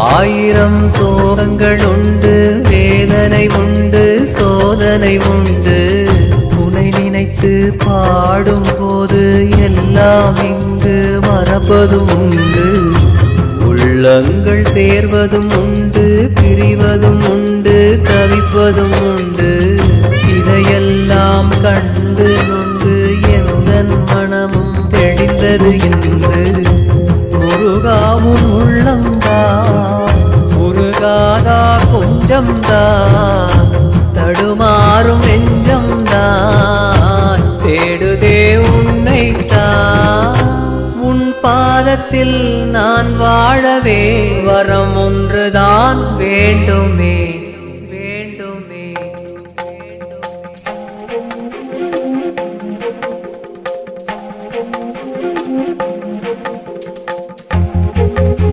ஆயிரம் சோகங்கள் உண்டு, வேதனை உண்டு, சோதனை உண்டு. உன்னை நினைத்து பாடும் போது எல்லாம் இங்கு மறப்பதும் உண்டு. உள்ளங்கள் சேர்வதும் உண்டு, பிரிவதும் உண்டு, தவிப்பதும் உண்டு. இதையெல்லாம் கண்டு நொந்து எந்தன் மனமும் தெளிந்தது என்று. முருகாவும் உள்ளம்தான் முருகாதா கொஞ்சம்தான், தடுமாறும் நெஞ்சம்தான் தேடுதே உன்னைத்தான். உன் பாதத்தில் நான் வாழவே வரம் ஒன்றுதான் வேண்டுமே.